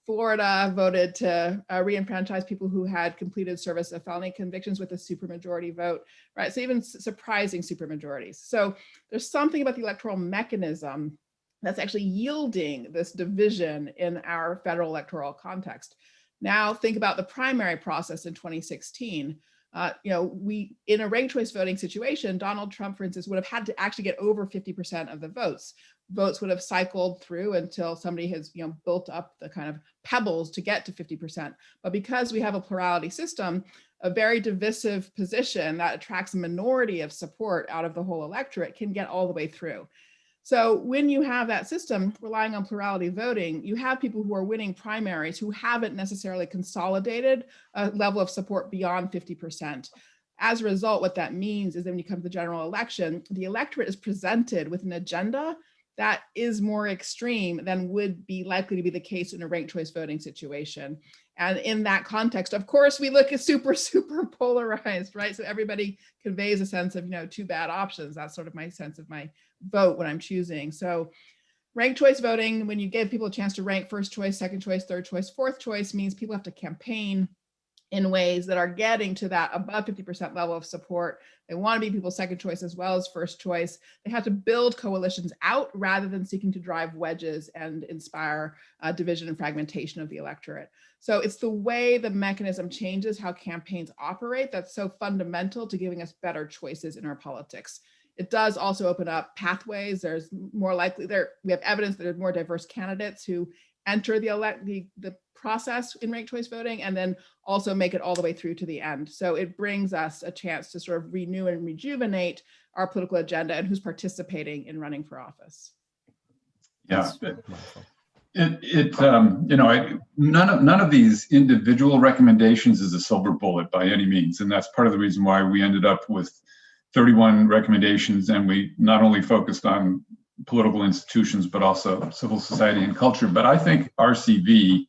Florida voted to re-enfranchise people who had completed service of felony convictions with a supermajority vote, right? So even surprising supermajorities. So there's something about the electoral mechanism that's actually yielding this division in our federal electoral context. Now think about the primary process in 2016. We, in a ranked choice voting situation, Donald Trump, for instance, would have had to actually get over 50% of the votes. Votes would have cycled through until somebody has, built up the kind of pebbles to get to 50%. But because we have a plurality system, a very divisive position that attracts a minority of support out of the whole electorate can get all the way through. So when you have that system relying on plurality voting, you have people who are winning primaries who haven't necessarily consolidated a level of support beyond 50%. As a result, what that means is that when you come to the general election, the electorate is presented with an agenda that is more extreme than would be likely to be the case in a ranked choice voting situation. And in that context, of course, we look at super polarized, right? So everybody conveys a sense of, two bad options. That's sort of my sense of my vote when I'm choosing. So ranked choice voting, when you give people a chance to rank first choice, second choice, third choice, fourth choice, means people have to campaign in ways that are getting to that above 50% level of support. They want to be people's second choice as well as first choice. They have to build coalitions out rather than seeking to drive wedges and inspire division and fragmentation of the electorate. So it's the way the mechanism changes how campaigns operate that's so fundamental to giving us better choices in our politics. It does also open up pathways. There's more likely we have evidence that there's more diverse candidates who enter the process in ranked choice voting and then also make it all the way through to the end. So it brings us a chance to sort of renew and rejuvenate our political agenda and who's participating in running for office. Yeah, none of these individual recommendations is a silver bullet by any means, and that's part of the reason why we ended up with 31 recommendations, and we not only focused on political institutions, but also civil society and culture. But I think RCV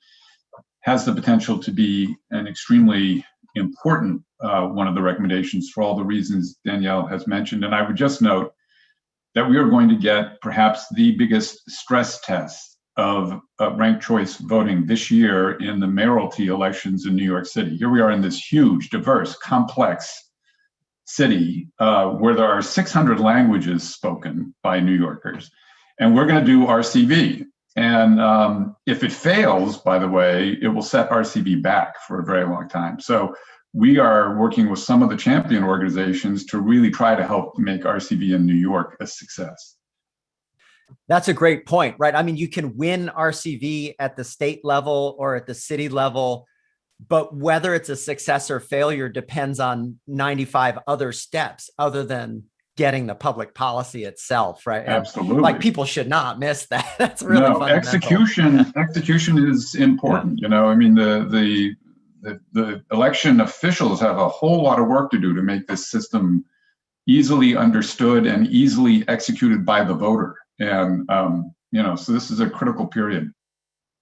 has the potential to be an extremely important one of the recommendations for all the reasons Danielle has mentioned. And I would just note that we are going to get perhaps the biggest stress test of ranked choice voting this year in the mayoralty elections in New York City. Here we are in this huge, diverse, complex city where there are 600 languages spoken by New Yorkers, and we're going to do RCV. And if it fails, by the way, it will set RCV back for a very long time. So we are working with some of the champion organizations to really try to help make RCV in New York a success. That's a great point, right? I mean, you can win RCV at the state level or at the city level, but whether it's a success or failure depends on 95 other steps other than getting the public policy itself, right? Absolutely. And like people should not miss that. That's really fundamental. Execution is important. Yeah. I mean, the election officials have a whole lot of work to do to make this system easily understood and easily executed by the voter. And, so this is a critical period.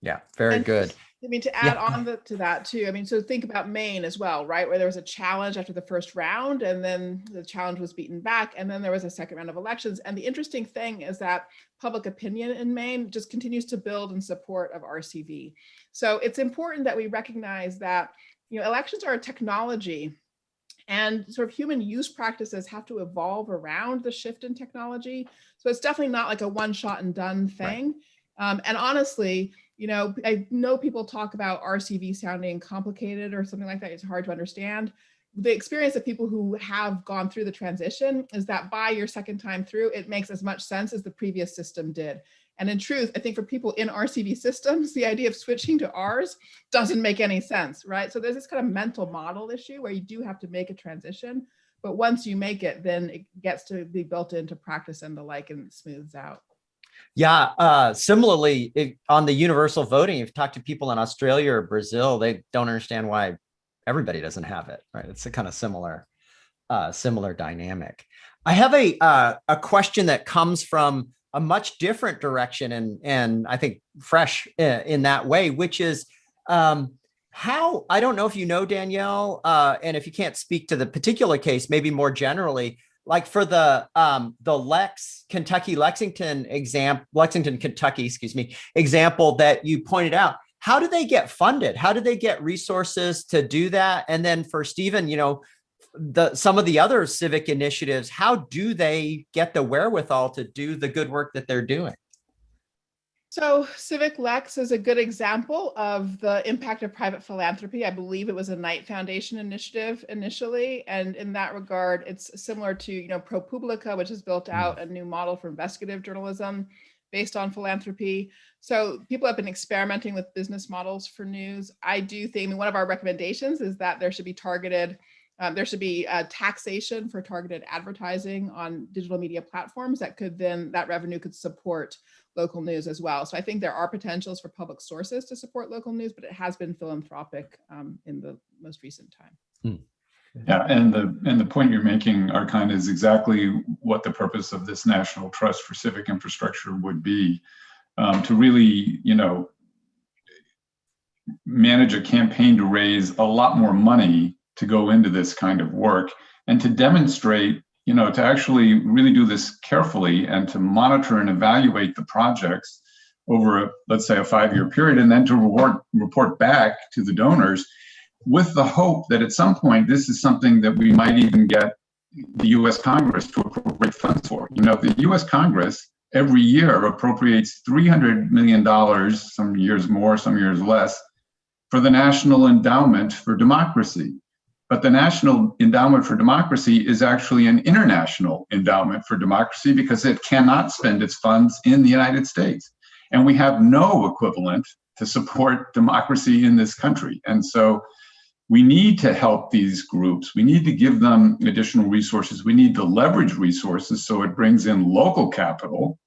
Yeah, very good. I mean, to add on to that too, I mean, so think about Maine as well, right? Where there was a challenge after the first round and then the challenge was beaten back. And then there was a second round of elections. And the interesting thing is that public opinion in Maine just continues to build in support of RCV. So it's important that we recognize that, elections are a technology and sort of human use practices have to evolve around the shift in technology. So it's definitely not like a one shot and done thing. Right. And honestly, I know people talk about RCV sounding complicated or something like that. It's hard to understand. The experience of people who have gone through the transition is that by your second time through, it makes as much sense as the previous system did. And in truth, I think for people in RCV systems, the idea of switching to ours doesn't make any sense, right? So there's this kind of mental model issue where you do have to make a transition, but once you make it, then it gets to be built into practice and the like, and it smooths out. Yeah. Similarly, on the universal voting, if you talk to people in Australia or Brazil, they don't understand why everybody doesn't have it, right? It's a kind of similar dynamic. I have a question that comes from a much different direction and I think fresh in that way, which is how, I don't know if you know, Danielle, and if you can't speak to the particular case, maybe more generally, like for the Lexington, Kentucky, example that you pointed out, how do they get funded? How do they get resources to do that? And then for Stephen, some of the other civic initiatives, how do they get the wherewithal to do the good work that they're doing? So Civic Lex is a good example of the impact of private philanthropy. I believe it was a Knight Foundation initiative initially. And in that regard, it's similar to, ProPublica, which has built out a new model for investigative journalism based on philanthropy. So people have been experimenting with business models for news. I do think one of our recommendations is that there should be taxation for targeted advertising on digital media platforms that revenue could support local news as well. So I think there are potentials for public sources to support local news, but it has been philanthropic in the most recent time. Yeah, and the point you're making, Archon, is exactly what the purpose of this National Trust for Civic Infrastructure would be, to really, manage a campaign to raise a lot more money to go into this kind of work and to demonstrate, to actually really do this carefully and to monitor and evaluate the projects over, let's say, a 5-year period, and then to report back to the donors with the hope that at some point, this is something that we might even get the US Congress to appropriate funds for. You know, the US Congress every year appropriates $300 million, some years more, some years less, for the National Endowment for Democracy. But the National Endowment for Democracy is actually an international endowment for democracy because it cannot spend its funds in the United States. And we have no equivalent to support democracy in this country. And so we need to help these groups. We need to give them additional resources. We need to leverage resources so it brings in local capital,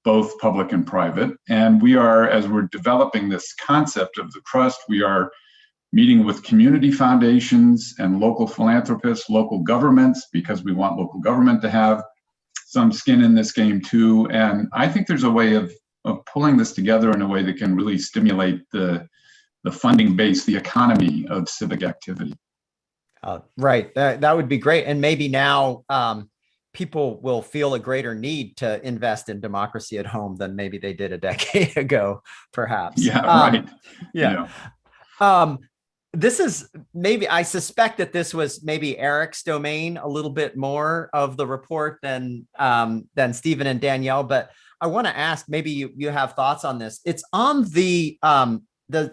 both public and private. And we are, as we're developing this concept of the trust, we are meeting with community foundations and local philanthropists, local governments, because we want local government to have some skin in this game too. And I think there's a way of pulling this together in a way that can really stimulate the funding base, the economy of civic activity. Right, that would be great. And maybe now people will feel a greater need to invest in democracy at home than maybe they did a decade ago, perhaps. Yeah, right. Yeah. This is maybe, I suspect that this was maybe Eric's domain a little bit more of the report than Stephen and Danielle, but I want to ask, maybe you have thoughts on this. It's on the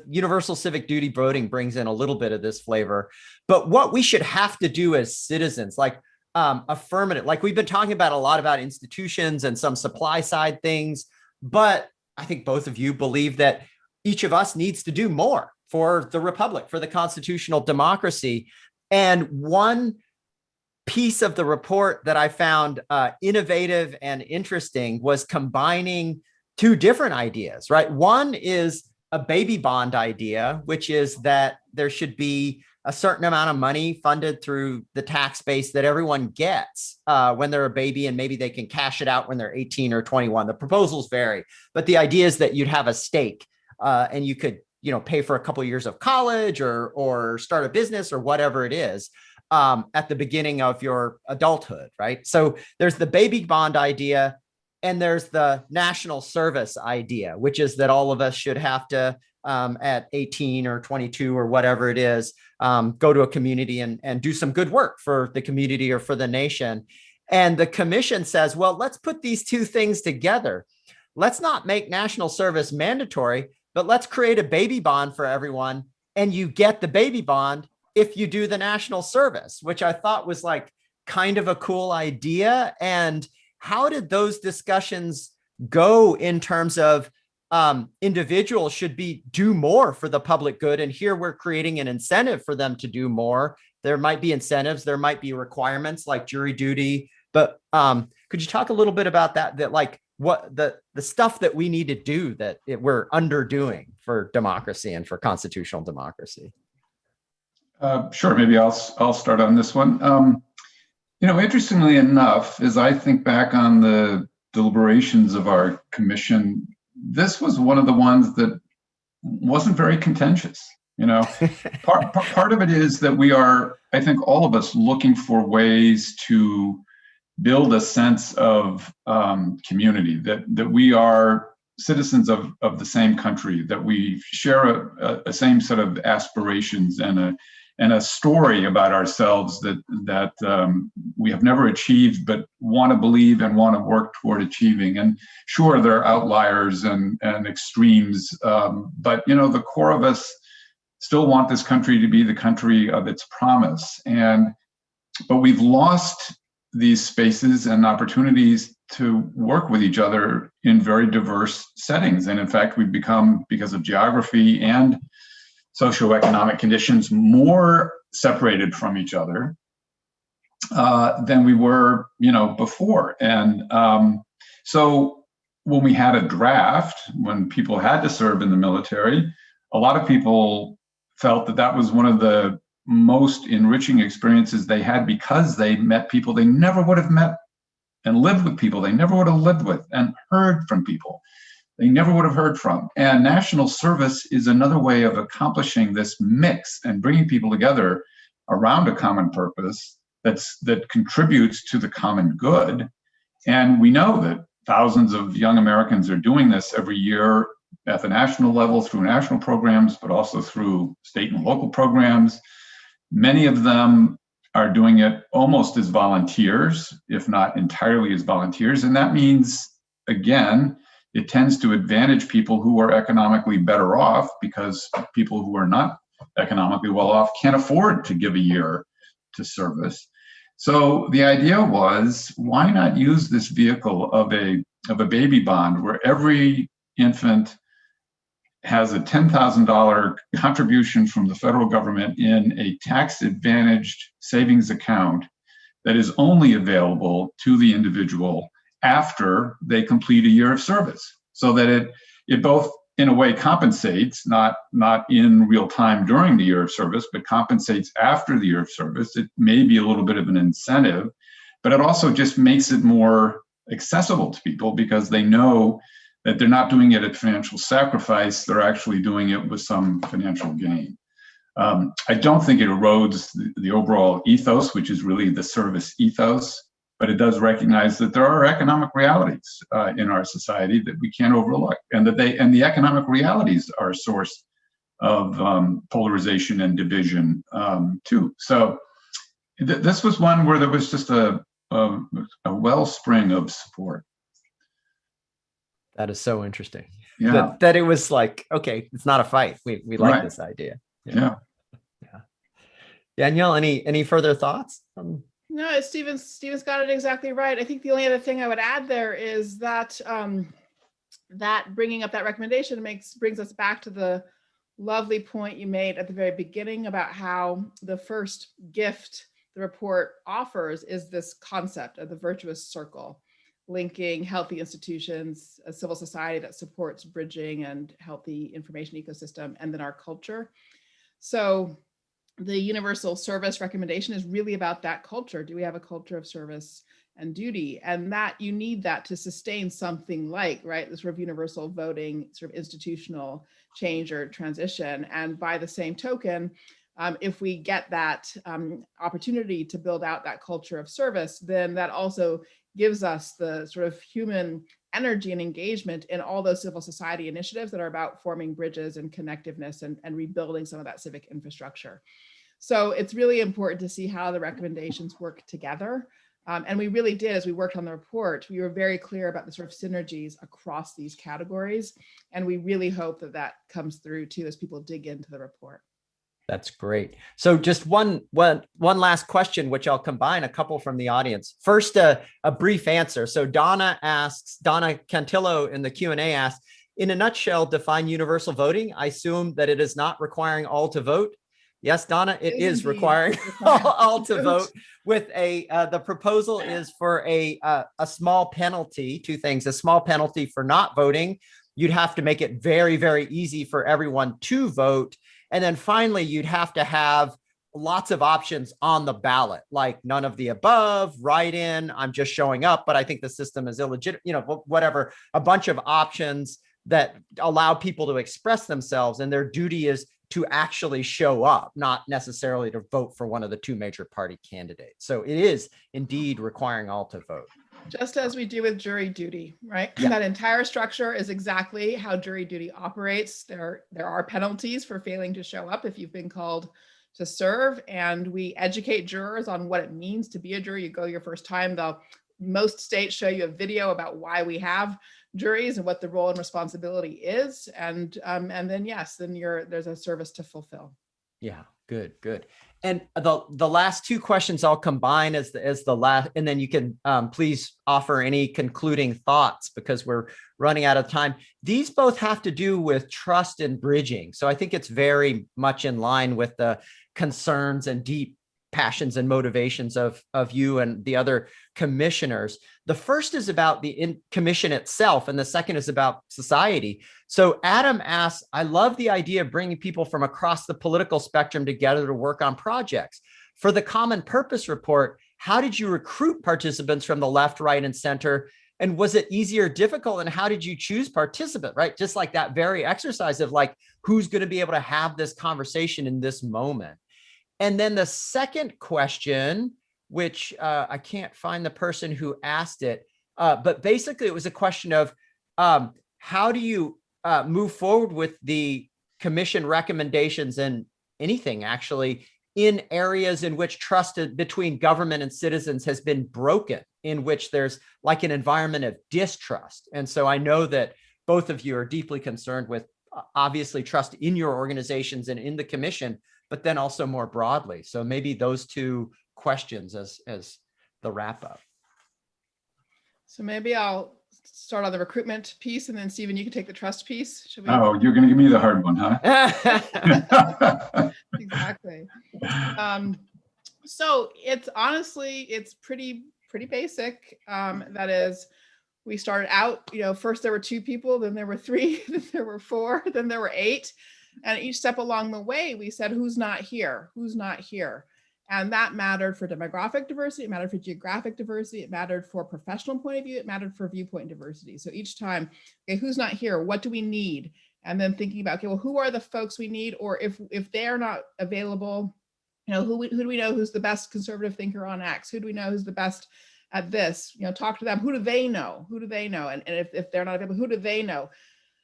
universal civic duty voting brings in a little bit of this flavor, but what we should have to do as citizens, like affirmative, like we've been talking about a lot about institutions and some supply side things, but I think both of you believe that each of us needs to do more for the republic, for the constitutional democracy. And one piece of the report that I found innovative and interesting was combining two different ideas, right? One is a baby bond idea, which is that there should be a certain amount of money funded through the tax base that everyone gets when they're a baby, and maybe they can cash it out when they're 18 or 21. The proposals vary, but the idea is that you'd have a stake and you could, pay for a couple of years of college or start a business or whatever it is at the beginning of your adulthood, right? So there's the baby bond idea, and there's the national service idea, which is that all of us should have to, at 18 or 22 or whatever it is, go to a community and do some good work for the community or for the nation. And the commission says, well, let's put these two things together. Let's not make national service mandatory, but let's create a baby bond for everyone. And you get the baby bond if you do the national service, which I thought was like kind of a cool idea. And how did those discussions go in terms of individuals should do more for the public good? And here we're creating an incentive for them to do more. There might be incentives, there might be requirements like jury duty, but could you talk a little bit about that like what the stuff that we need to do that we're underdoing for democracy and for constitutional democracy? Sure, maybe I'll start on this one. Interestingly enough, as I think back on the deliberations of our commission, this was one of the ones that wasn't very contentious. Part of it is that we are, I think, all of us looking for ways to build a sense of community, that we are citizens of the same country, that we share a same set of aspirations and a story about ourselves that we have never achieved, but want to believe and want to work toward achieving. And sure, there are outliers and extremes, but the core of us still want this country to be the country of its promise. But we've lost these spaces and opportunities to work with each other in very diverse settings. And in fact, we've become, because of geography and socioeconomic conditions, more separated from each other than we were, before. And so when we had a draft, when people had to serve in the military, a lot of people felt that was one of the most enriching experiences they had, because they met people they never would have met, and lived with people they never would have lived with, and heard from people they never would have heard from. And national service is another way of accomplishing this mix and bringing people together around a common purpose that contributes to the common good. And we know that thousands of young Americans are doing this every year at the national level through national programs, but also through state and local programs. Many of them are doing it almost as volunteers, if not entirely as volunteers. And that means, again, it tends to advantage people who are economically better off, because people who are not economically well off can't afford to give a year to service. So the idea was, why not use this vehicle of a baby bond, where every infant has a $10,000 contribution from the federal government in a tax-advantaged savings account that is only available to the individual after they complete a year of service, so that it both in a way compensates, not in real time during the year of service, but compensates after the year of service. It may be a little bit of an incentive, but it also just makes it more accessible to people, because they know that they're not doing it at financial sacrifice, they're actually doing it with some financial gain. I don't think it erodes the overall ethos, which is really the service ethos, but it does recognize that there are economic realities in our society that we can't overlook, and that the economic realities are a source of polarization and division too. So this was one where there was just a wellspring of support. That is so interesting. Yeah. That it was like, okay, it's not a fight. We like Right. this idea. Yeah. Danielle, any further thoughts? No, Stephen's got it exactly right. I think the only other thing I would add there is that that bringing up that recommendation brings us back to the lovely point you made at the very beginning about how the first gift the report offers is this concept of the virtuous circle, linking healthy institutions, a civil society that supports bridging and healthy information ecosystem, and then our culture. So the universal service recommendation is really about that culture. Do we have a culture of service and duty? And that you need that to sustain something like, right, the sort of universal voting, sort of institutional change or transition. And by the same token, if we get that opportunity to build out that culture of service, then that also gives us the sort of human energy and engagement in all those civil society initiatives that are about forming bridges and connectiveness and rebuilding some of that civic infrastructure. So it's really important to see how the recommendations work together. And we really did, as we worked on the report, we were very clear about the sort of synergies across these categories. And we really hope that that comes through too, as people dig into the report. That's great. So just one last question, which I'll combine a couple from the audience. First, a brief answer. So Donna Cantillo in the Q&A asks, in a nutshell, define universal voting. I assume that it is not requiring all to vote. Yes, Donna, it is requiring all to vote. With the proposal is for a small penalty, two things, a small penalty for not voting. You'd have to make it very, very easy for everyone to vote. And then finally, you'd have to have lots of options on the ballot, like none of the above, write-in, I'm just showing up, but I think the system is illegitimate, whatever, a bunch of options that allow people to express themselves, and their duty is to actually show up, not necessarily to vote for one of the two major party candidates. So it is indeed requiring all to vote. Just as we do with jury duty, right? Yeah. That entire structure is exactly how jury duty operates. There are penalties for failing to show up if you've been called to serve, and we educate jurors on what it means to be a juror. You go your first time, most states show you a video about why we have juries and what the role and responsibility is, and then yes, then there's a service to fulfill. Yeah, good. And the last two questions I'll combine as the last, and then you can please offer any concluding thoughts, because we're running out of time. These both have to do with trust and bridging. So I think it's very much in line with the concerns and deep passions and motivations of you and the other commissioners. The first is about the commission itself, and the second is about society. So Adam asks, I love the idea of bringing people from across the political spectrum together to work on projects. For the Common Purpose report, how did you recruit participants from the left, right, and center? And was it easy or difficult? And how did you choose participant, right? Just like that very exercise of like, who's going to be able to have this conversation in this moment? And then the second question, which I can't find the person who asked it, but basically it was a question of how do you move forward with the commission recommendations and anything actually in areas in which trust between government and citizens has been broken, in which there's like an environment of distrust. And so I know that both of you are deeply concerned with obviously trust in your organizations and in the commission, but then also more broadly. So maybe those two questions as the wrap up. So maybe I'll start on the recruitment piece, and then Stephen, you can take the trust piece. Should we? Oh, you're going to give me the hard one, huh? Exactly. So it's honestly, it's pretty basic. That is, we started out, first there were 2 people, then there were 3, then there were 4, then there were 8. And each step along the way, we said, who's not here? Who's not here? And that mattered for demographic diversity. It mattered for geographic diversity. It mattered for professional point of view. It mattered for viewpoint diversity. So each time, okay, who's not here? What do we need? And then thinking about, okay, well, who are the folks we need? Or if they're not available, who do we know who's the best conservative thinker on X? Who do we know who's the best at this? Talk to them. Who do they know? Who do they know? And if they're not available, who do they know?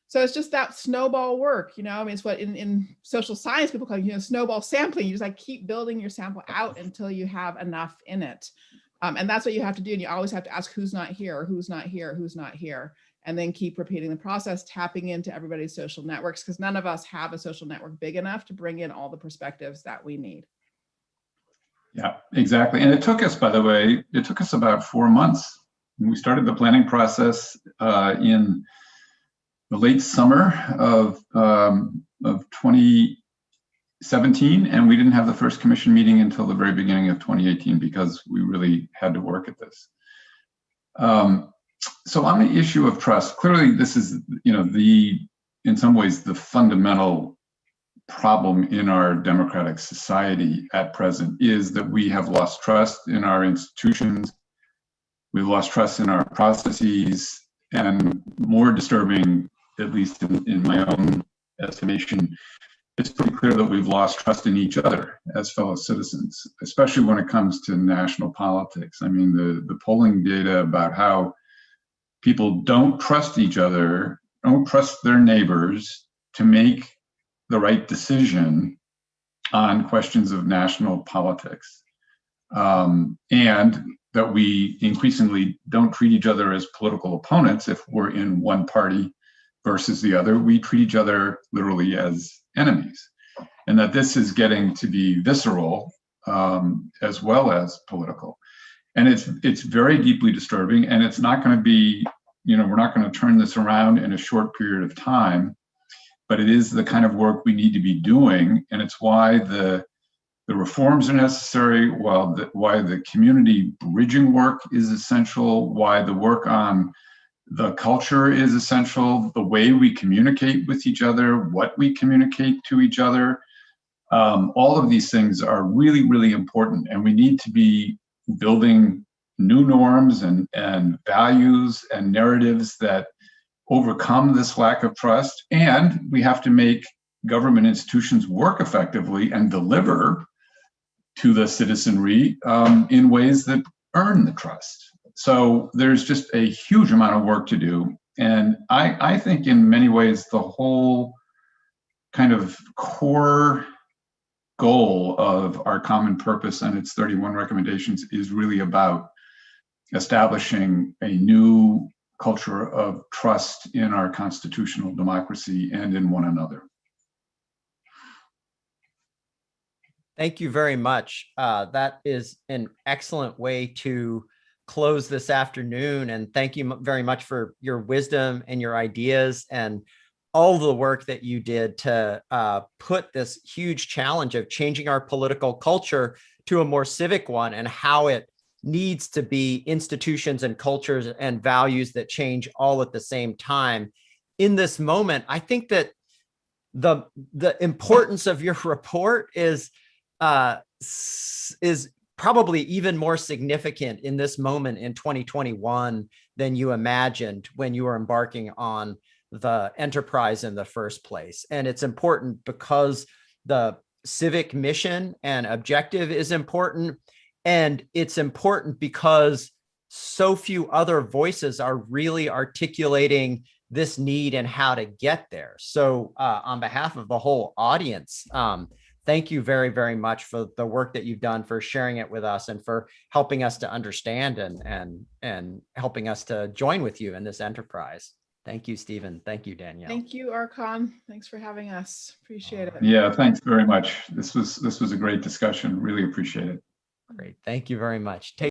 So it's just that snowball work, it's what in social science people call, snowball sampling. You just like keep building your sample out until you have enough in it. And that's what you have to do. And you always have to ask who's not here, who's not here, who's not here. And then keep repeating the process, tapping into everybody's social networks, because none of us have a social network big enough to bring in all the perspectives that we need. Yeah, exactly. And it took us, by the way, about 4 months. We started the planning process in the late summer of 2017, and we didn't have the first commission meeting until the very beginning of 2018 because we really had to work at this. So on the issue of trust, clearly this is, in some ways, the fundamental problem in our democratic society at present is that we have lost trust in our institutions. We've lost trust in our processes, and more disturbing, at least in my own estimation, it's pretty clear that we've lost trust in each other as fellow citizens, especially when it comes to national politics. I mean, the polling data about how people don't trust each other, don't trust their neighbors to make the right decision on questions of national politics. And that we increasingly don't treat each other as political opponents if we're in one party versus the other. We treat each other literally as enemies. And that this is getting to be visceral as well as political. And it's very deeply disturbing, and it's not going to be, we're not going to turn this around in a short period of time, but it is the kind of work we need to be doing. And it's why the reforms are necessary, why the community bridging work is essential, why the work on the culture is essential, the way we communicate with each other, what we communicate to each other. All of these things are really, really important, and we need to be building new norms and values and narratives that overcome this lack of trust. And we have to make government institutions work effectively and deliver to the citizenry in ways that earn the trust. So there's just a huge amount of work to do. And I think in many ways, the whole kind of core goal of our common purpose and its 31 recommendations is really about establishing a new culture of trust in our constitutional democracy and in one another. Thank you very much. That is an excellent way to close this afternoon. And thank you very much for your wisdom and your ideas and all the work that you did to put this huge challenge of changing our political culture to a more civic one, and how it needs to be institutions and cultures and values that change all at the same time. In this moment, I think that the importance of your report is probably even more significant in this moment in 2021 than you imagined when you were embarking on the enterprise in the first place. And it's important because the civic mission and objective is important. And it's important because so few other voices are really articulating this need and how to get there. So on behalf of the whole audience, thank you very, very much for the work that you've done, for sharing it with us, and for helping us to understand and helping us to join with you in this enterprise. Thank you, Stephen. Thank you, Danielle. Thank you, Archon. Thanks for having us. Appreciate it. Yeah, thanks very much. This was a great discussion. Really appreciate it. Great. Thank you very much. Take